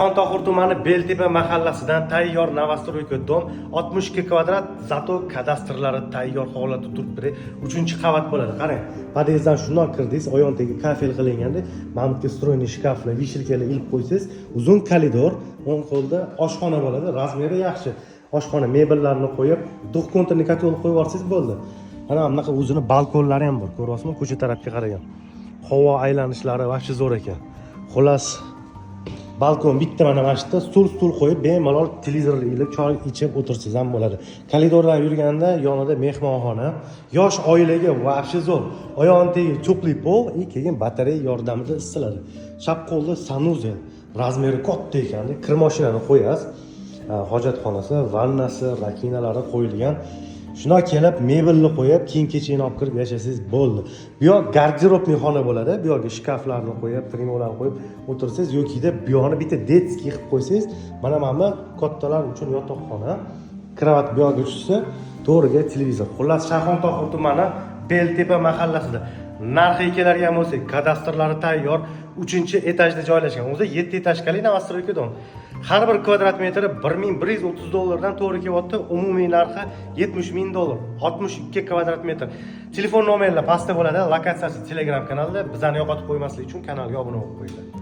Tohir tumani Beltepa mahallasidan tayyor новостройка dom 62 kvadrat, zato kadastrlari tayyor holatda turibdi. 3-qavat bo'ladi. Qarang, podyezddan shundoq kirdingiz, oyog'idagi kafel qilinganda, mana bu stroyni shkaflar, vishilkalar ilib qo'ysangiz, uzun koridor, o'ng qo'lda oshxona bo'ladi, razmeri yaxshi. Oshxona mebellarni qo'yib, duh konterni kotol qo'yib yuborsangiz bo'ldi. Mana bunaqa o'zini balkonlari ham bor, ko'ryapsizmi? Ko'cha tarafga qaragan. Havo aylanishlari vaqti zo'r ekan. Xolos balkon bitta mana shu stul qo'yib, bemalol televizorni ilib, choy ichib o'tirsangiz ham bo'ladi. Koridordan yurganda yonida mehmonxona, yosh oilaga vaqti zo'r. Oyog'idagi cho'qli pol, keyin batareya yordamida isiladi. Chap qo'lda sanuzel, razmeri katta ekan, kir mashinani qo'yasiz. Hojatxonasi, vannasi, rakinalari qo'yilgan. Shuna kelib mebelni qo'yib, kiyim-kechakni olib kirib yashasangiz bo'ldi. Bu yoq garderobli xona bo'ladi. Bu yoqga shkaflarni qo'yib, trimolarni qo'yib o'tirsangiz yoki bu yoqni bitta detskiy qilib qo'ysangiz, mana bu kattalar uchun yotoqxona, kravat bu yoqga tushsa, to'g'riga televizor. Xullas, Tohir tumani Beltepa mahallasida. Narxi keladigan bo'lsak, kadastrlari tayyor, 3-etajda joylashgan. O'zi 7 etajli новостройка dom. Har bir kvadrat metri $1130 dan to'g'ri kelyapti. Umumiy narxi $70,000. 62 kvadrat metr. Telefon nomerlar pastda bo'ladi. Lokatsiyasi Telegram kanalida. Bizani yo'qotib qo'ymaslik uchun kanalga obuna bo'lib qo'yinglar.